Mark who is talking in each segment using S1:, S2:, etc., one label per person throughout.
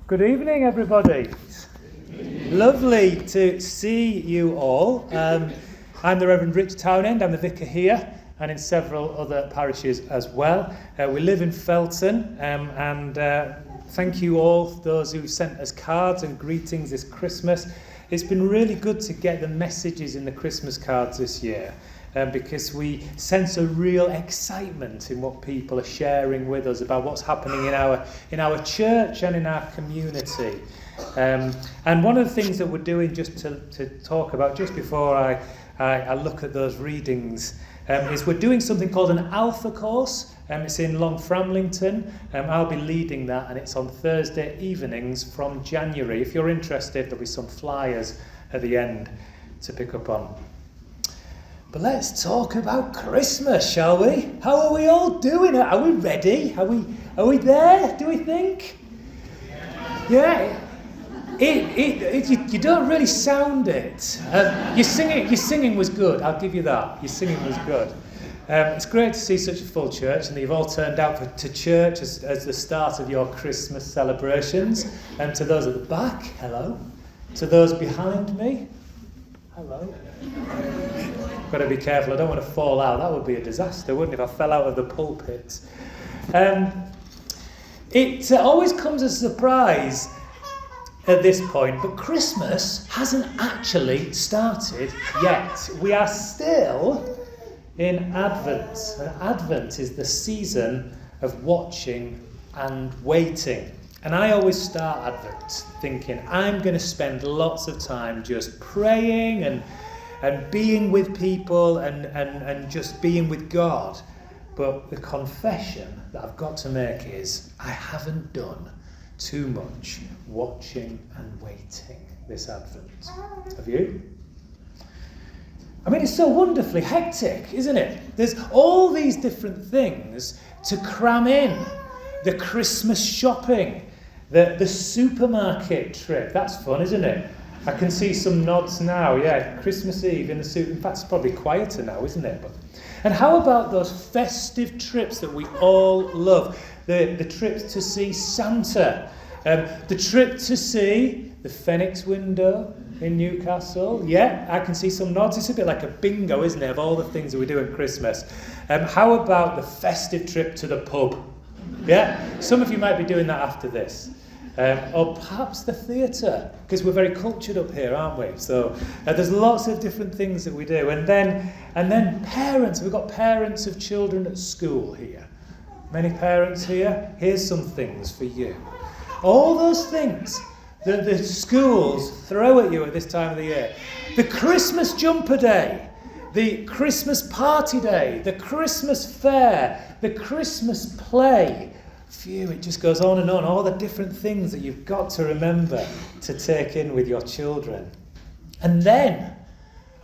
S1: Good evening, everybody. Lovely to see you all. I'm the Reverend Rich Townend. I'm the vicar here and in several other parishes as well. We live in Felton, and thank you all, those who sent us cards and greetings this Christmas. It's been really good to get the messages in the Christmas cards this year. Because we sense a real excitement in what people are sharing with us about what's happening in our church and in our community. And one of the things that we're doing, just to talk about, just before I look at those readings, is we're doing something called an Alpha course. It's in Long Framlington. I'll be leading that, and it's on Thursday evenings from January. If you're interested, there'll be some flyers at the end to pick up on. But let's talk about Christmas, shall we? How are we all doing? Are we ready? Are we there, do we think? Yeah. You don't really sound it. Your singing was good, I'll give you that. Your singing was good. It's great to see such a full church, and that you've all turned out to church as the start of your Christmas celebrations. And to those at the back, hello. To those behind me, hello. Got to be careful, I don't want to fall out. That would be a disaster, wouldn't it, if I fell out of the pulpit? It always comes as a surprise at this point, but Christmas hasn't actually started yet. We are still in Advent. And Advent is the season of watching and waiting. And I always start Advent thinking, I'm going to spend lots of time just praying and being with people and just being with God. But the confession that I've got to make is I haven't done too much watching and waiting this Advent. Have you? I mean, it's so wonderfully hectic, isn't it? There's all these different things to cram in. The Christmas shopping, the supermarket trip. That's fun, isn't it? I can see some nods now, yeah. Christmas Eve in the suit. In fact, it's probably quieter now, isn't it? And how about those festive trips that we all love? The trip to see Santa. The trip to see the Phoenix window in Newcastle. Yeah, I can see some nods. It's a bit like a bingo, isn't it, of all the things that we do at Christmas. How about the festive trip to the pub? Yeah, some of you might be doing that after this. Or perhaps the theatre, because we're very cultured up here, aren't we? So there's lots of different things that we do. And then parents, we've got parents of children at school here. Many parents here? Here's some things for you. All those things that the schools throw at you at this time of the year. The Christmas jumper day, the Christmas party day, the Christmas fair, the Christmas play. Phew, it just goes on, all the different things that you've got to remember to take in with your children. And then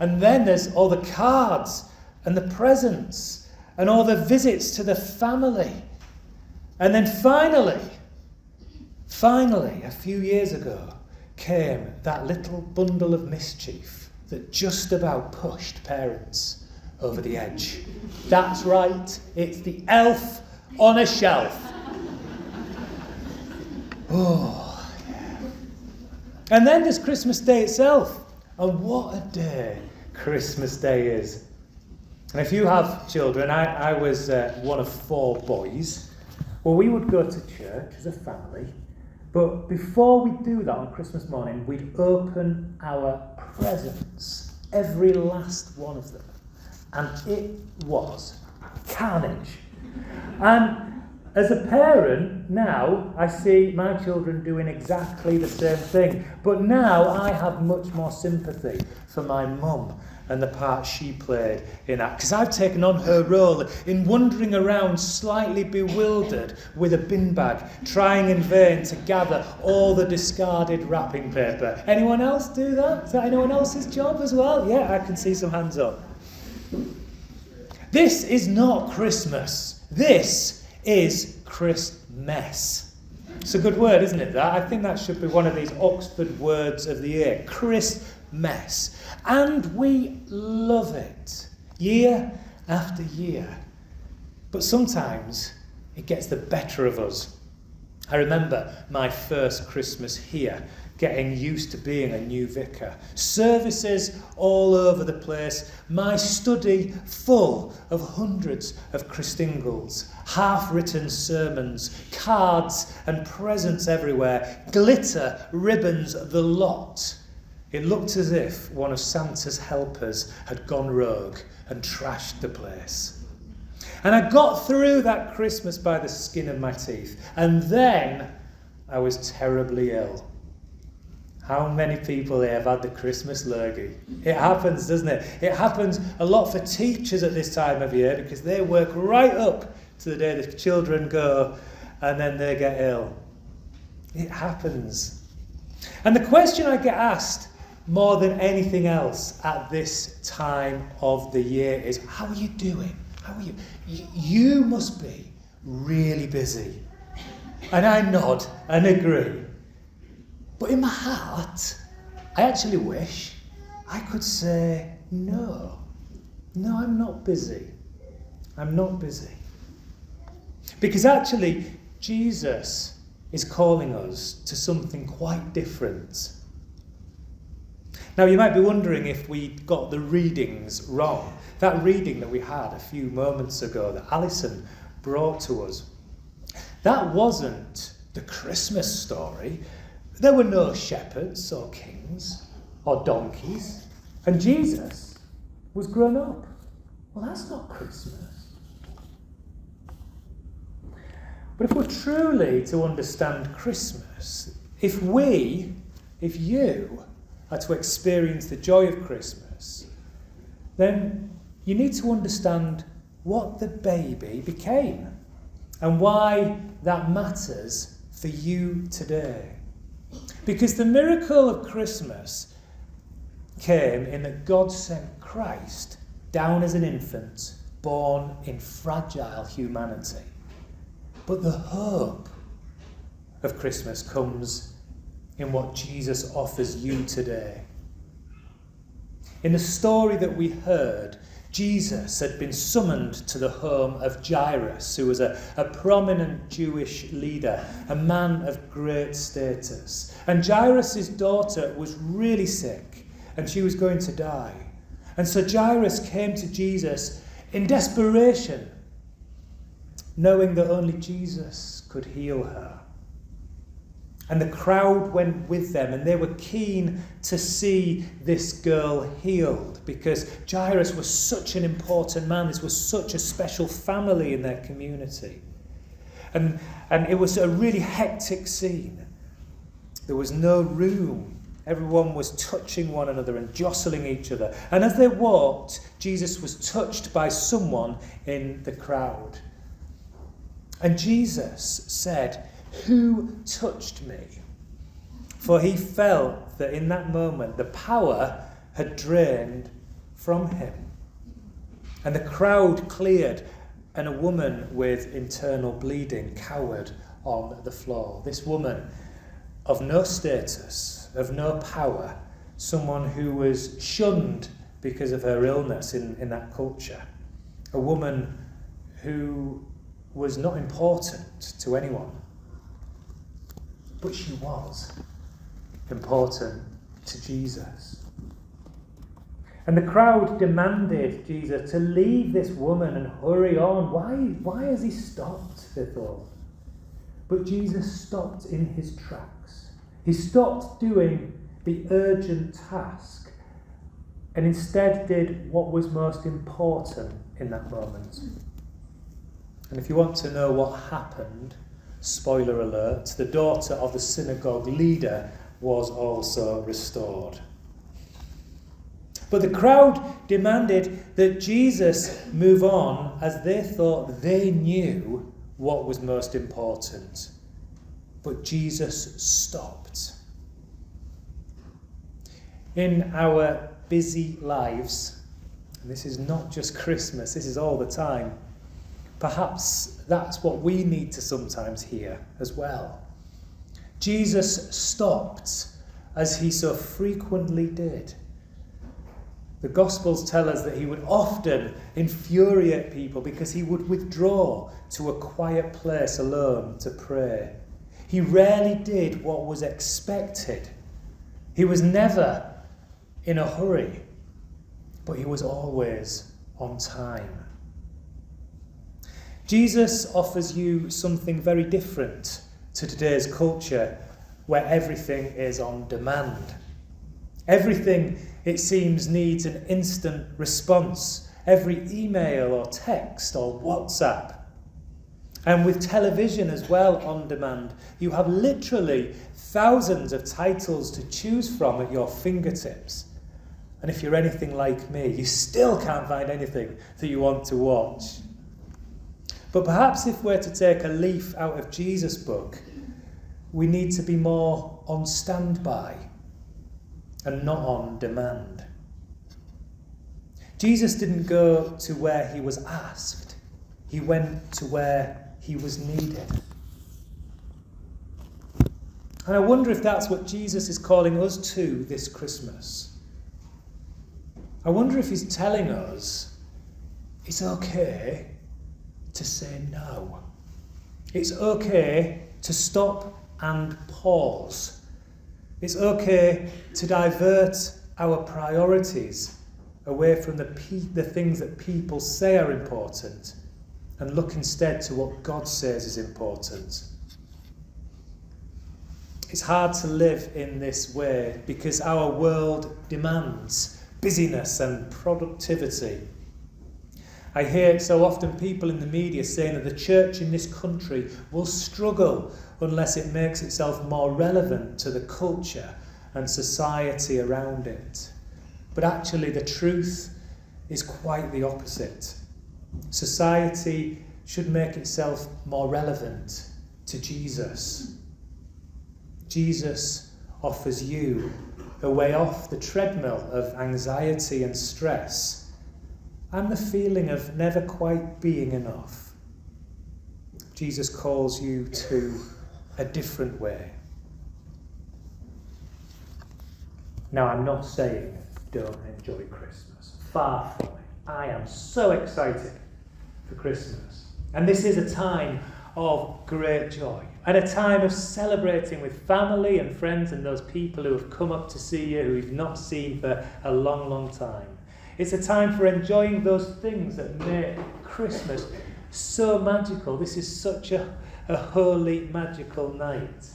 S1: there's all the cards and the presents and all the visits to the family. And then finally, a few years ago, came that little bundle of mischief that just about pushed parents over the edge. That's right, it's the elf on a shelf. Oh, yeah. And then there's Christmas Day itself. And what a day Christmas Day is. And if you have children, I was one of 4 boys. Well, we would go to church as a family. But before we do that on Christmas morning, we'd open our presents. Every last one of them. And it was carnage. And as a parent, now I see my children doing exactly the same thing. But now I have much more sympathy for my mum and the part she played in that. Because I've taken on her role in wandering around slightly bewildered with a bin bag, trying in vain to gather all the discarded wrapping paper. Anyone else do that? Is that anyone else's job as well? Yeah, I can see some hands up. This is not Christmas. This is Christmas. It's a good word, isn't it, that? I think that should be one of these Oxford words of the year. Christmas. And we love it. Year after year. But sometimes it gets the better of us. I remember my first Christmas here, getting used to being a new vicar. Services all over the place, my study full of hundreds of Christingles, half-written sermons, cards and presents everywhere, glitter, ribbons, the lot. It looked as if one of Santa's helpers had gone rogue and trashed the place. And I got through that Christmas by the skin of my teeth. And then I was terribly ill. How many people here have had the Christmas lurgy? It happens, doesn't it? It happens a lot for teachers at this time of year because they work right up to the day the children go and then they get ill. It happens. And the question I get asked more than anything else at this time of the year is, how are you doing? How are you? You must be really busy. And I nod and agree. But in my heart, I actually wish I could say, no, I'm not busy. I'm not busy. Because actually, Jesus is calling us to something quite different. Now, you might be wondering if we got the readings wrong. That reading that we had a few moments ago that Alison brought to us, that wasn't the Christmas story. There were no shepherds or kings or donkeys, and Jesus was grown up. Well, that's not Christmas. But if we're truly to understand Christmas, if you are to experience the joy of Christmas, then you need to understand what the baby became and why that matters for you today. Because the miracle of Christmas came in that God sent Christ down as an infant, born in fragile humanity. But the hope of Christmas comes in what Jesus offers you today. In the story that we heard, Jesus had been summoned to the home of Jairus, who was a prominent Jewish leader, a man of great status. And Jairus' daughter was really sick, and she was going to die. And so Jairus came to Jesus in desperation, knowing that only Jesus could heal her. And the crowd went with them, and they were keen to see this girl healed because Jairus was such an important man. This was such a special family in their community. And it was a really hectic scene. There was no room. Everyone was touching one another and jostling each other. And as they walked, Jesus was touched by someone in the crowd. And Jesus said, "Who touched me?" For he felt that in that moment the power had drained from him. And the crowd cleared, and a woman with internal bleeding cowered on the floor. This woman of no status, of no power, someone who was shunned because of her illness in that culture. A woman who was not important to anyone. But she was important to Jesus. And the crowd demanded Jesus to leave this woman and hurry on. Why has he stopped, they thought. But Jesus stopped in his tracks. He stopped doing the urgent task and instead did what was most important in that moment. And if you want to know what happened, spoiler alert, the daughter of the synagogue leader was also restored. But the crowd demanded that Jesus move on as they thought they knew what was most important. But Jesus stopped. In our busy lives, and this is not just Christmas, this is all the time, perhaps that's what we need to sometimes hear as well. Jesus stopped, as he so frequently did. The Gospels tell us that he would often infuriate people because he would withdraw to a quiet place alone to pray. He rarely did what was expected. He was never in a hurry, but he was always on time. Jesus offers you something very different to today's culture, where everything is on demand. Everything, it seems, needs an instant response. Every email or text or WhatsApp. And with television as well on demand, you have literally thousands of titles to choose from at your fingertips. And if you're anything like me, you still can't find anything that you want to watch. But perhaps if we're to take a leaf out of Jesus' book, we need to be more on standby and not on demand. Jesus didn't go to where he was asked. He went to where he was needed. And I wonder if that's what Jesus is calling us to this Christmas. I wonder if he's telling us it's okay to say no. It's okay to stop and pause. It's okay to divert our priorities away from the things that people say are important and look instead to what God says is important. It's hard to live in this way because our world demands busyness and productivity. I hear so often people in the media saying that the church in this country will struggle unless it makes itself more relevant to the culture and society around it. But actually the truth is quite the opposite. Society should make itself more relevant to Jesus. Jesus offers you a way off the treadmill of anxiety and stress and the feeling of never quite being enough. Jesus calls you to a different way. Now, I'm not saying don't enjoy Christmas. Far from it. I am so excited for Christmas. And this is a time of great joy and a time of celebrating with family and friends and those people who have come up to see you who you've not seen for a long, long time. It's a time for enjoying those things that make Christmas so magical. This is such a holy, magical night.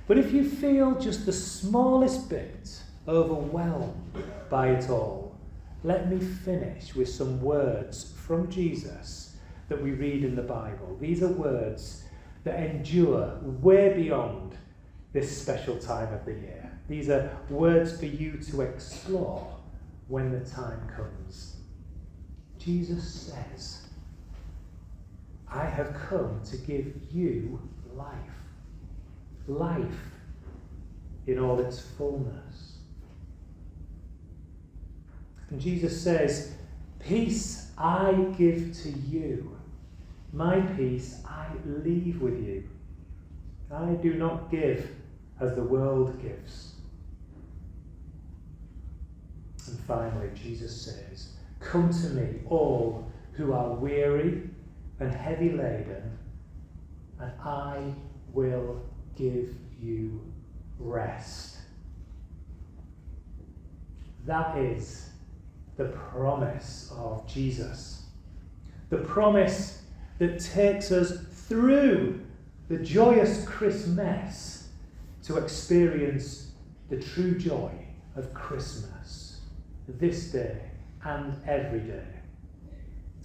S1: But if you feel just the smallest bit overwhelmed by it all, let me finish with some words from Jesus that we read in the Bible. These are words that endure way beyond this special time of the year. These are words for you to explore when the time comes. Jesus says, I have come to give you life. Life in all its fullness. And Jesus says, peace I give to you. My peace I leave with you. I do not give as the world gives. And finally, Jesus says, come to me, all who are weary and heavy laden, and I will give you rest. That is the promise of Jesus. The promise that takes us through the joyous Christmas to experience the true joy of Christmas this day and every day.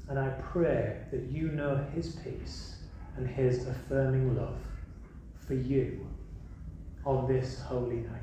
S1: And I pray that you know his peace and his affirming love for you on this holy night.